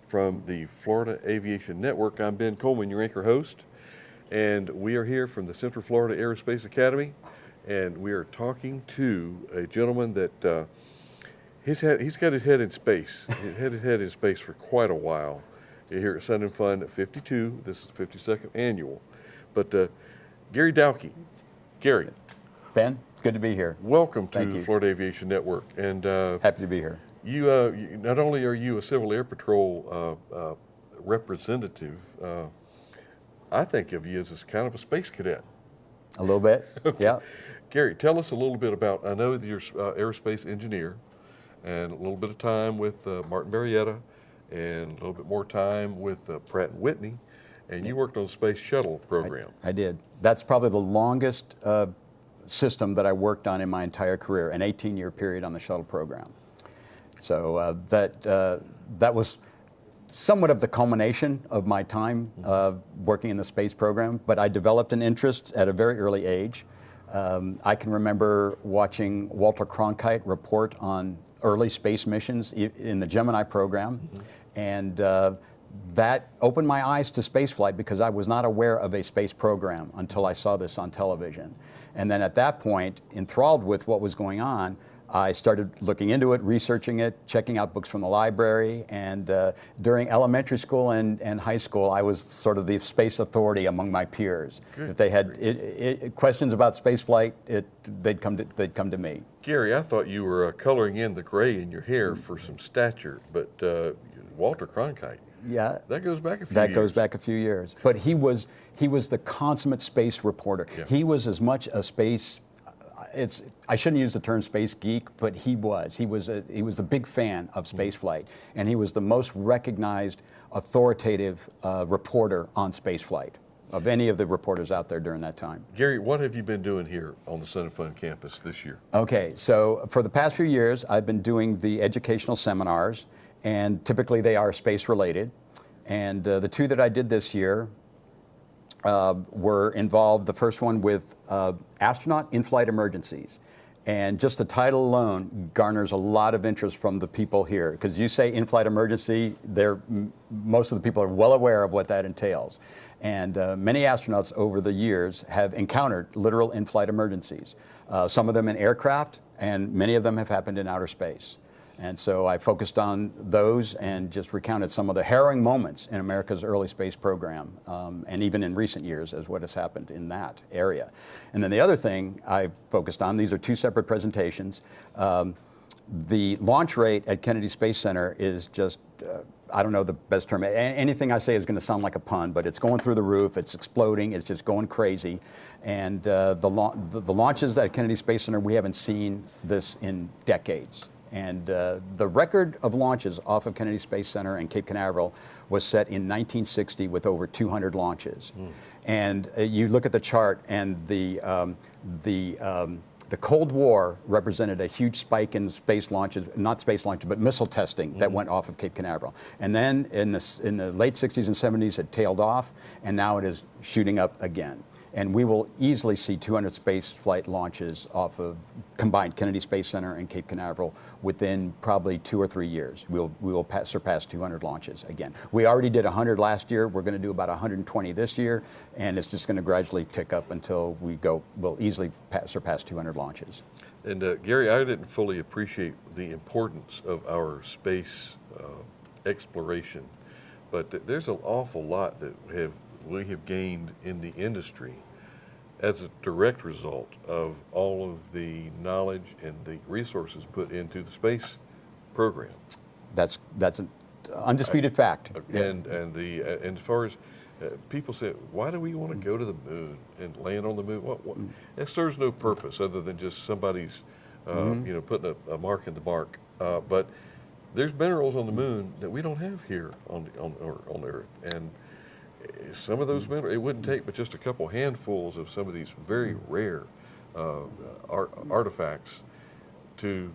from the Florida Aviation Network. I'm Ben Coleman, your anchor host, and we are here from the Central Florida Aerospace Academy, and we are talking to a gentleman that he's got his head in space. He's had his head in space for quite a while. Here at Sun and Fun 52, this is the 52nd annual. But Gary Dahlke. Gary. Ben, good to be here. Welcome to the Florida Aviation Network. And happy to be here. You not only are you a Civil Air Patrol representative, I think of you as kind of a space cadet. A little bit, yeah. Gary, tell us a little bit about, I know that you're an aerospace engineer, and a little bit of time with Martin Marietta, and a little bit more time with Pratt & Whitney, and you worked on the Space Shuttle program. I did. That's probably the longest system that I worked on in my entire career, an 18-year period on the shuttle program. So that was somewhat of the culmination of my time working in the space program, but I developed an interest at a very early age. I can remember watching Walter Cronkite report on early space missions in the Gemini program, and that opened my eyes to spaceflight because I was not aware of a space program until I saw this on television. And then at that point, enthralled with what was going on, I started looking into it, researching it, checking out books from the library, and during elementary school and high school, I was sort of the space authority among my peers. Good. If they had questions about spaceflight, they'd come to me. Gary, I thought you were coloring in the gray in your hair for some stature, but Walter Cronkite. Yeah, that goes back a few years. That goes back a few years. But he was the consummate space reporter. Yeah. He was as much a space. I shouldn't use the term space geek, but he was. He was a big fan of spaceflight, and he was the most recognized, authoritative reporter on spaceflight of any of the reporters out there during that time. Gary, what have you been doing here on the Sun and Fun campus this year? Okay, so for the past few years, I've been doing the educational seminars, and typically they are space related. And the two that I did this year were involved, the first one with astronaut in-flight emergencies. And just the title alone garners a lot of interest from the people here. Because you say in-flight emergency, most of the people are well aware of what that entails. And many astronauts over the years have encountered literal in-flight emergencies. Some of them in aircraft, and many of them have happened in outer space. And so I focused on those and just recounted some of the harrowing moments in America's early space program, and even in recent years as what has happened in that area. And then the other thing I focused on, these are two separate presentations. The launch rate at Kennedy Space Center is just, I don't know the best term. Anything I say is going to sound like a pun, but it's going through the roof, it's exploding, it's just going crazy. And the launches at Kennedy Space Center, we haven't seen this in decades. And the record of launches off of Kennedy Space Center and Cape Canaveral was set in 1960 with over 200 launches. And you look at the chart, and the Cold War represented a huge spike in space launches, not space launches, but missile testing that went off of Cape Canaveral. And then in the late 60s and 70s, it tailed off, and now it is shooting up again. And we will easily see 200 space flight launches off of combined Kennedy Space Center and Cape Canaveral within probably 2 or 3 years. We will surpass 200 launches again. We already did 100 last year. We're going to do about 120 this year, and it's just going to gradually tick up until we'll easily surpass 200 launches. And Gary, I didn't fully appreciate the importance of our space exploration, but there's an awful lot that we have gained in the industry as a direct result of all of the knowledge and the resources put into the space program. That's an undisputed fact. And as far as people say, why do we want to go to the moon and land on the moon? That serves no purpose other than just somebody's putting a mark in the mark. But there's minerals on the moon that we don't have here on Earth, and some of those minerals, it wouldn't take but just a couple handfuls of some of these very rare artifacts to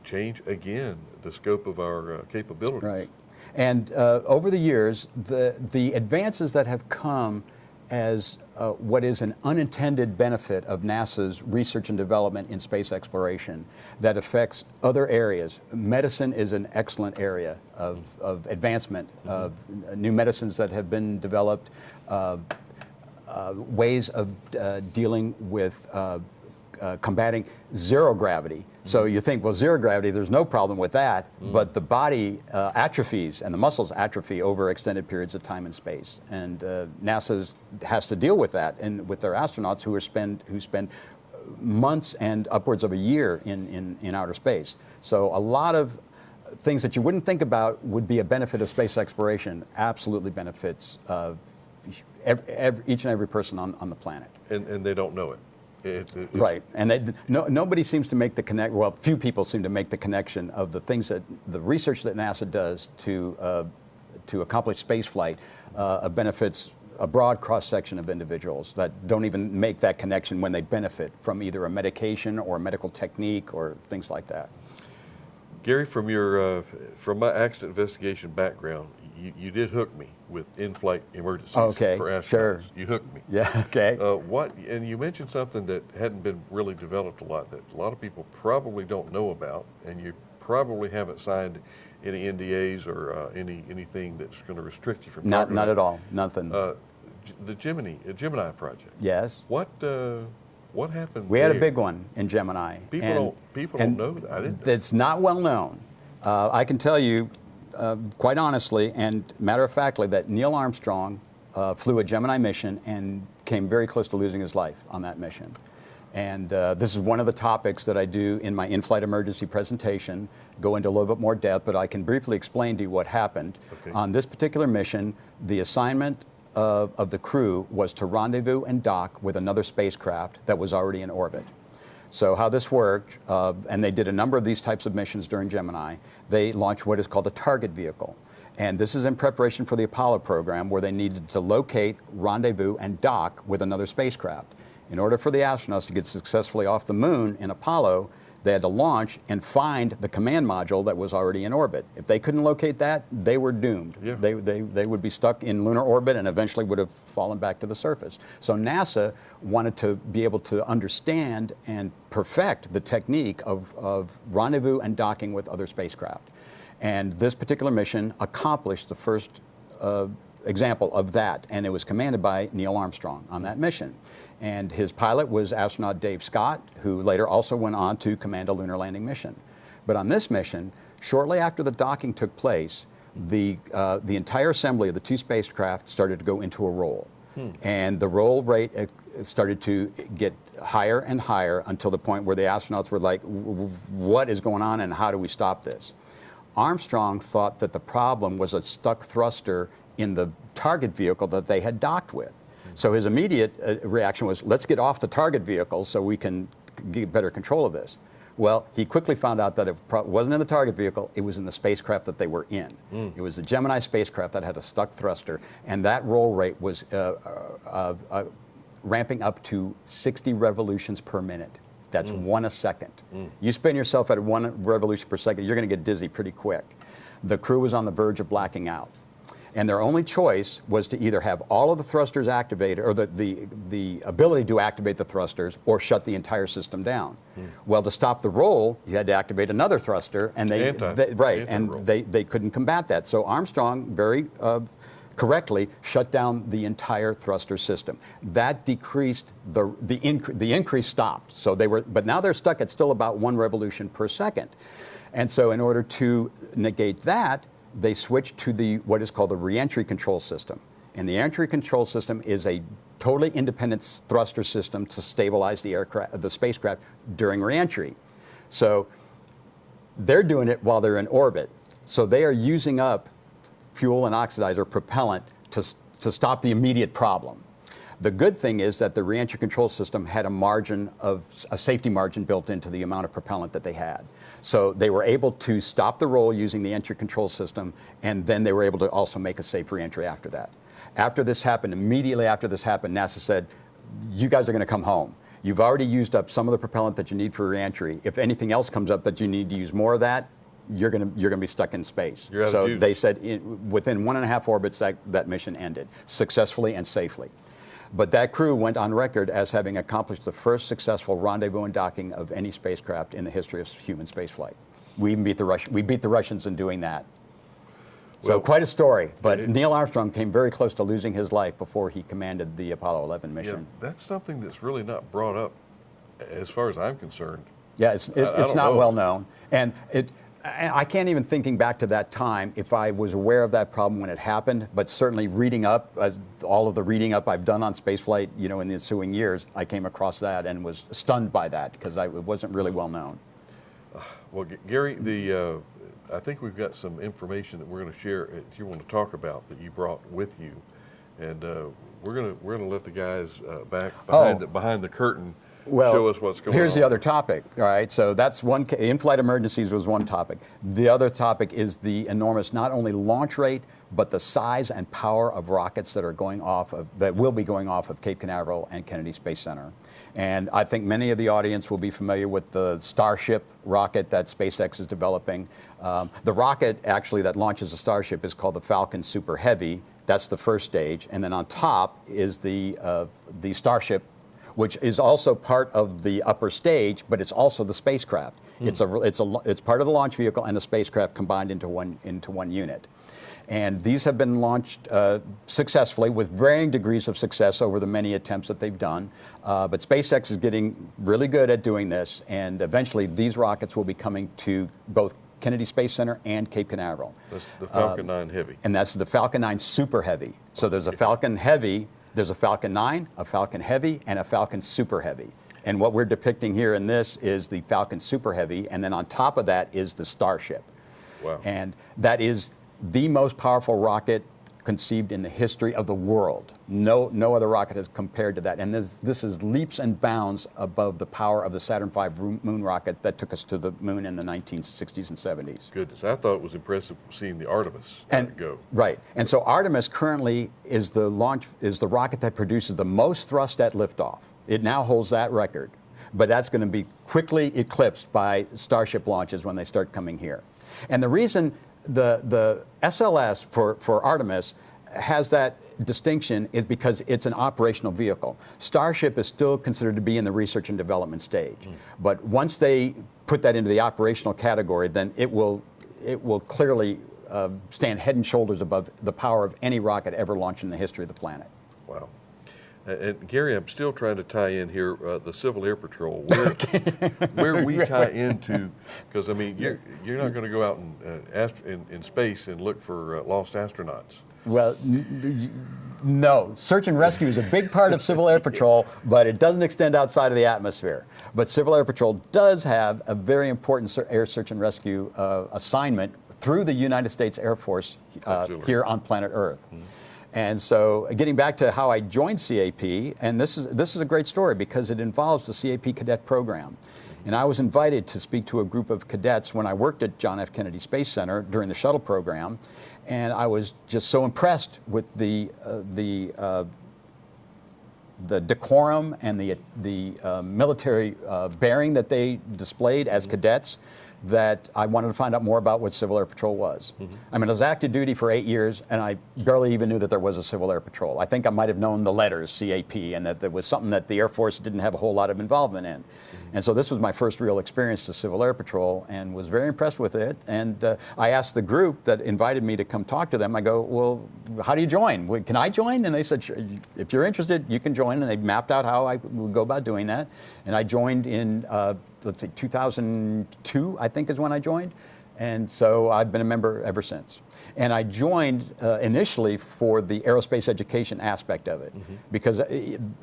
change again the scope of our capabilities. Right. And over the years, the advances that have come as what is an unintended benefit of NASA's research and development in space exploration that affects other areas. Medicine is an excellent area of advancement, of new medicines that have been developed, ways of dealing with combating zero gravity. So you think, well, zero gravity, there's no problem with that, but the body atrophies and the muscles atrophy over extended periods of time and space. And NASA has to deal with that, and with their astronauts who spend months and upwards of a year in outer space. So a lot of things that you wouldn't think about would be a benefit of space exploration absolutely benefits each and every person on the planet. And they don't know it. Right, and nobody seems to make the connection. Well, few people seem to make the connection of the things that the research that NASA does to accomplish space flight benefits a broad cross section of individuals that don't even make that connection when they benefit from either a medication or a medical technique or things like that. Gary, from my accident investigation background, you did hook me with in-flight emergencies for astronauts. Sure. You hooked me. Yeah, okay. And you mentioned something that hadn't been really developed a lot, that a lot of people probably don't know about, and you probably haven't signed any NDAs or anything that's going to restrict you from talking Not about. at all, nothing. The Gemini project. Yes. What happened? We had a big one in Gemini. People don't know that. I didn't. It's not well known. I can tell you, quite honestly and matter-of-factly, that Neil Armstrong flew a Gemini mission and came very close to losing his life on that mission. And this is one of the topics that I do in my in-flight emergency presentation, go into a little bit more depth, but I can briefly explain to you what happened. Okay. On this particular mission, the assignment of the crew was to rendezvous and dock with another spacecraft that was already in orbit. So how this worked, and they did a number of these types of missions during Gemini, they launched what is called a target vehicle. And this is in preparation for the Apollo program, where they needed to locate, rendezvous, and dock with another spacecraft. In order for the astronauts to get successfully off the moon in Apollo, they had to launch and find the command module that was already in orbit. If they couldn't locate that, they were doomed. Yeah. They would be stuck in lunar orbit and eventually would have fallen back to the surface. So NASA wanted to be able to understand and perfect the technique of rendezvous and docking with other spacecraft. And this particular mission accomplished the first example of that, and it was commanded by Neil Armstrong on that mission. And his pilot was astronaut Dave Scott, who later also went on to command a lunar landing mission. But on this mission, shortly after the docking took place, the entire assembly of the two spacecraft started to go into a roll. And the roll rate started to get higher and higher until the point where the astronauts were like, what is going on and how do we stop this? Armstrong thought that the problem was a stuck thruster in the target vehicle that they had docked with. So his immediate reaction was, let's get off the target vehicle so we can get better control of this. Well, he quickly found out that it wasn't in the target vehicle, it was in the spacecraft that they were in. It was the Gemini spacecraft that had a stuck thruster, and that roll rate was ramping up to 60 revolutions per minute. That's 1 a second. You spin yourself at 1 revolution per second, you're going to get dizzy pretty quick. The crew was on the verge of blacking out. And their only choice was to either have all of the thrusters activated, or the ability to activate the thrusters, or shut the entire system down. Well, to stop the roll, you had to activate another thruster, and they couldn't combat that. So Armstrong very correctly shut down the entire thruster system. That decreased the increase stopped. So but now they're stuck at still about 1 revolution per second. And so in order to negate that, they switched to what is called the reentry control system. And the reentry control system is a totally independent thruster system to stabilize the spacecraft during reentry. So they're doing it while they're in orbit. So they are using up fuel and oxidizer propellant to stop the immediate problem. The good thing is that the reentry control system had a safety margin built into the amount of propellant that they had. So they were able to stop the roll using the entry control system, and then they were able to also make a safe reentry after that. After this happened, immediately after this happened, NASA said, you guys are going to come home. You've already used up some of the propellant that you need for reentry. If anything else comes up that you need to use more of that, you're going to be stuck in space. So they said within 1.5 orbits that mission ended successfully and safely. But that crew went on record as having accomplished the first successful rendezvous and docking of any spacecraft in the history of human spaceflight. We even beat the Russians in doing that. So Well, quite a story, but Neil Armstrong came very close to losing his life before he commanded the Apollo 11 Yeah, mission. that's something that's really not brought up, as far as I'm concerned. Yeah, it's I don't not know. well known. And I can't even thinking back to that time if I was aware of that problem when it happened, but certainly reading up, all of the reading up I've done on spaceflight, in the ensuing years, I came across that and was stunned by that because it wasn't really well known. Well, Gary, I think we've got some information that we're going to share that you want to talk about that you brought with you, and we're going to let the guys behind the curtain show us what's going on. Here's the other topic. All right, so that's one. In-flight emergencies was one topic. The other topic is the enormous not only launch rate but the size and power of rockets that will be going off of Cape Canaveral and Kennedy Space Center. And I think many of the audience will be familiar with the Starship rocket that SpaceX is developing. The rocket actually that launches the Starship is called the Falcon Super Heavy. That's the first stage, and then on top is the Starship, which is also part of the upper stage, but it's also the spacecraft. It's part of the launch vehicle and the spacecraft combined into one unit. And these have been launched successfully with varying degrees of success over the many attempts that they've done. But SpaceX is getting really good at doing this, and eventually these rockets will be coming to both Kennedy Space Center and Cape Canaveral. That's the Falcon 9 Heavy. And that's the Falcon 9 Super Heavy. So there's a Falcon Heavy, there's a Falcon 9, a Falcon Heavy, and a Falcon Super Heavy. And what we're depicting here in this is the Falcon Super Heavy, and then on top of that is the Starship. Wow. And that is the most powerful rocket conceived in the history of the world. No other rocket has compared to that. And this is leaps and bounds above the power of the Saturn V moon rocket that took us to the moon in the 1960s and 70s. Goodness, I thought it was impressive seeing the Artemis go. Right. And so Artemis currently is the rocket that produces the most thrust at liftoff. It now holds that record. But that's going to be quickly eclipsed by Starship launches when they start coming here. And the reason the SLS for Artemis has that distinction is because it's an operational vehicle. Starship is still considered to be in the research and development stage. But once they put that into the operational category, then it will clearly stand head and shoulders above the power of any rocket ever launched in the history of the planet. Wow. And Gary, I'm still trying to tie in here the Civil Air Patrol, where we tie into, because I mean, you're not going to go out in space and look for lost astronauts. Well, no. Search and rescue is a big part of Civil Air Patrol, but it doesn't extend outside of the atmosphere. But Civil Air Patrol does have a very important air search and rescue assignment through the United States Air Force here on planet Earth. And so getting back to how I joined CAP, and this is a great story because it involves the CAP cadet program. And I was invited to speak to a group of cadets when I worked at John F. Kennedy Space Center during the shuttle program. And I was just so impressed with the decorum and the military bearing that they displayed as cadets that I wanted to find out more about what Civil Air Patrol was. I mean, I was active duty for 8 years, and I barely even knew that there was a Civil Air Patrol. I think I might have known the letters, CAP, and that there was something that the Air Force didn't have a whole lot of involvement in. And so this was my first real experience to Civil Air Patrol, and was very impressed with it. And I asked the group that invited me to come talk to them, I go, well, how do you join? Can I join? And they said, sure, if you're interested, you can join. And they mapped out how I would go about doing that. And I joined in, let's see, 2002, I think is when I joined. And so I've been a member ever since. And I joined initially for the aerospace education aspect of it, because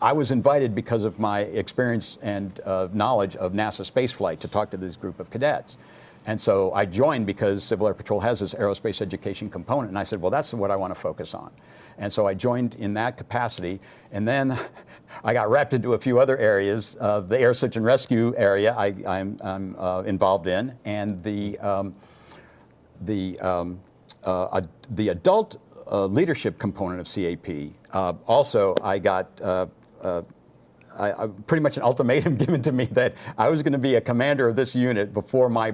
I was invited because of my experience and knowledge of NASA spaceflight to talk to this group of cadets. And so I joined because Civil Air Patrol has this aerospace education component. And I said, well, that's what I want to focus on. And so I joined in that capacity. And then I got wrapped into a few other areas. The air search and rescue area I'm involved in, and the adult leadership component of CAP. Also, I got pretty much an ultimatum given to me that I was going to be a commander of this unit before my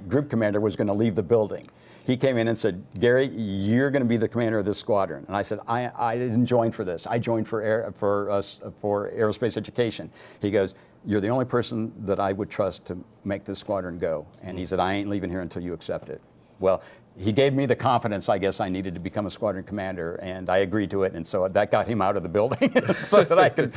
group commander was going to leave the building. he came in and said, Gary, you're going to be the commander of this squadron. And I said, I didn't join for this. I joined for aerospace education. He goes, you're the only person that I would trust to make this squadron go. And he said, I ain't leaving here until you accept it. Well, he gave me the confidence, I guess, I needed to become a squadron commander, and I agreed to it, and so that got him out of the building so that I could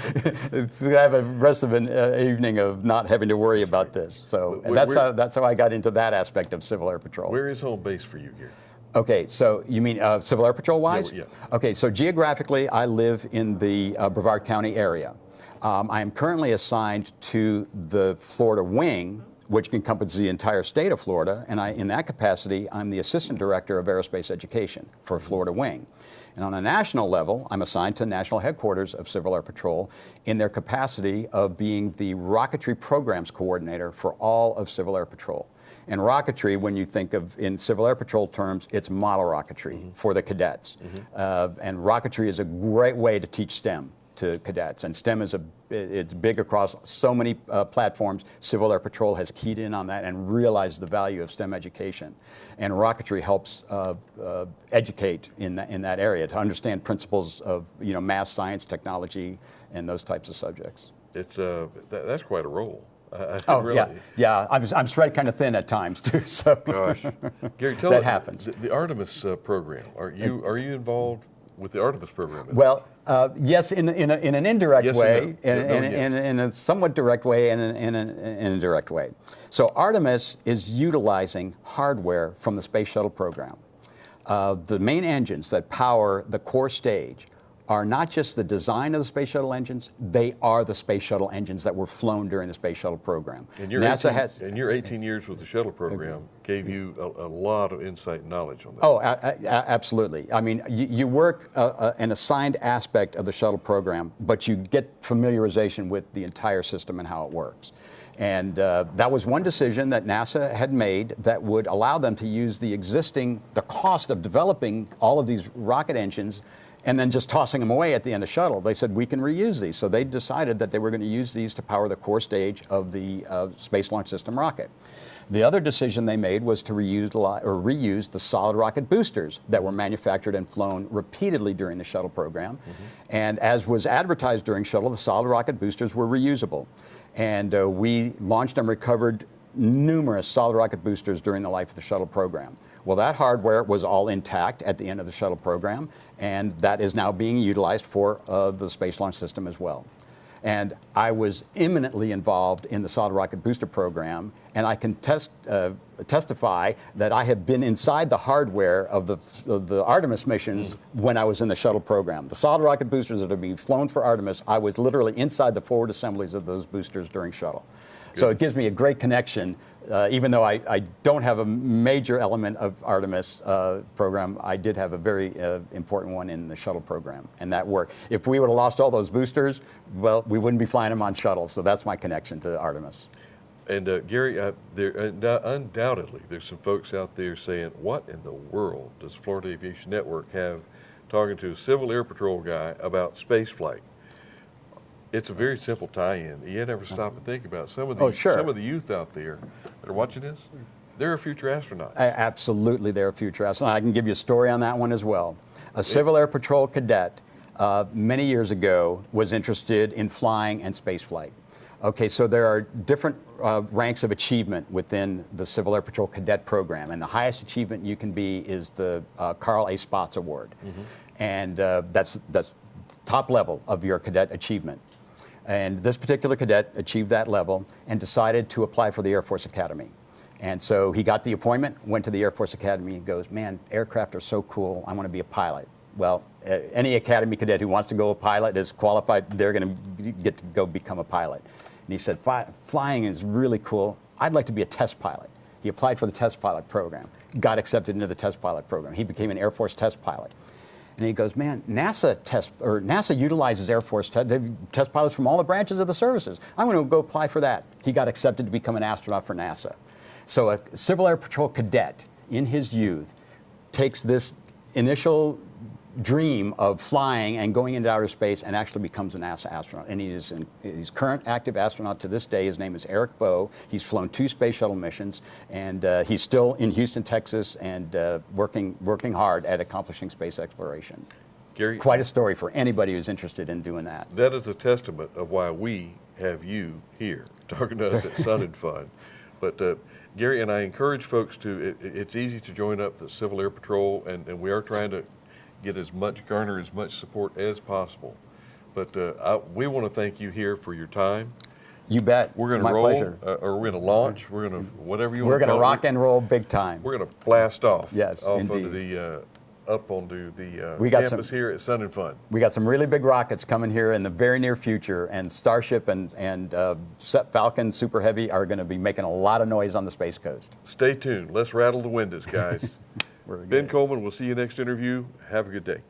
have a rest of an evening of not having to worry about this. So and that's how I got into that aspect of Civil Air Patrol. Where is home base for you, Gary? Okay, so you mean Civil Air Patrol-wise? Yeah. Okay, so geographically, I live in the Brevard County area. I am currently assigned to the Florida Wing, which encompasses the entire state of Florida, and in that capacity, I'm the Assistant Director of Aerospace Education for Florida Wing. And on a national level, I'm assigned to National Headquarters of Civil Air Patrol in their capacity of being the Rocketry Programs Coordinator for all of Civil Air Patrol. And rocketry, when you think of in Civil Air Patrol terms, it's model rocketry for the cadets. And rocketry is a great way to teach STEM to cadets, and STEM it's big across so many platforms. Civil Air Patrol has keyed in on that and realized the value of STEM education, and rocketry helps educate in that area to understand principles of math, science, technology, and those types of subjects. It's that's quite a role. Really. Yeah. I'm spread kind of thin at times too. So gosh, Gary, tell that us, happens. The Artemis program. Are you involved with the Artemis program? Well, yes, in an indirect yes way, and no. in a somewhat direct way, and in an indirect way. So Artemis is utilizing hardware from the Space Shuttle program. The main engines that power the core stage are not just the design of the Space Shuttle engines, they are the Space Shuttle engines that were flown during the Space Shuttle program. And your 18 years with the shuttle program gave you a lot of insight and knowledge on that. Oh, absolutely. I mean, you work an assigned aspect of the shuttle program, but you get familiarization with the entire system and how it works. And that was one decision that NASA had made that would allow them to use the cost of developing all of these rocket engines and then just tossing them away at the end of shuttle. They said, we can reuse these. So they decided that they were going to use these to power the core stage of the Space Launch System rocket. The other decision they made was to reuse the solid rocket boosters that were manufactured and flown repeatedly during the shuttle program. And as was advertised during shuttle, the solid rocket boosters were reusable. And we launched and recovered numerous solid rocket boosters during the life of the shuttle program. Well, that hardware was all intact at the end of the shuttle program, and that is now being utilized for the Space Launch System as well. And I was eminently involved in the solid rocket booster program, and I can testify that I have been inside the hardware of the Artemis missions when I was in the shuttle program. The solid rocket boosters that are being flown for Artemis, I was literally inside the forward assemblies of those boosters during shuttle. Good. So it gives me a great connection. Even though I don't have a major element of Artemis program, I did have a very important one in the shuttle program, and that worked. If we would have lost all those boosters, well, we wouldn't be flying them on shuttles, so that's my connection to Artemis. And Gary, undoubtedly, there's some folks out there saying, what in the world does Florida Aviation Network have talking to a Civil Air Patrol guy about space flight? It's a very simple tie-in. You never stop and think about it. Some of the youth out there that are watching this, they're future astronauts. Absolutely, they're future astronauts. I can give you a story on that one as well. A Civil Air Patrol cadet many years ago was interested in flying and space flight. Okay, so there are different ranks of achievement within the Civil Air Patrol cadet program, and the highest achievement you can be is the Carl A. Spots Award. And that's top level of your cadet achievement. And this particular cadet achieved that level and decided to apply for the Air Force Academy. And so he got the appointment, went to the Air Force Academy, and goes, man, aircraft are so cool, I want to be a pilot. Well, any Academy cadet who wants to go a pilot is qualified, they're going to get to go become a pilot. And he said, flying is really cool, I'd like to be a test pilot. He applied for the test pilot program, got accepted into the test pilot program. He became an Air Force test pilot. And he goes, man, NASA utilizes Air Force test pilots from all the branches of the services. I'm going to go apply for that. He got accepted to become an astronaut for NASA. So a Civil Air Patrol cadet in his youth takes this initial dream of flying and going into outer space and actually becomes a NASA astronaut. And he's current active astronaut to this day. His name is Eric Bowe. He's flown 2 space shuttle missions, and he's still in Houston, Texas, and working hard at accomplishing space exploration. Gary, quite a story for anybody who's interested in doing that. That is a testament of why we have you here talking to us at Sun and Fun. But Gary, and I encourage folks to, it's easy to join up the Civil Air Patrol, and we are trying to garner as much support as possible. But we want to thank you here for your time. You bet. We're going to roll, or we're going to launch. We're going to, whatever you want to call it. We're going to rock and roll big time. We're going to blast off. Yes, off indeed. Onto the, up onto the campus here at Sun and Fun. We got some really big rockets coming here in the very near future, and Starship and Falcon Super Heavy are going to be making a lot of noise on the Space Coast. Stay tuned. Let's rattle the windows, guys. Ben Coleman, we'll see you next interview. Have a good day.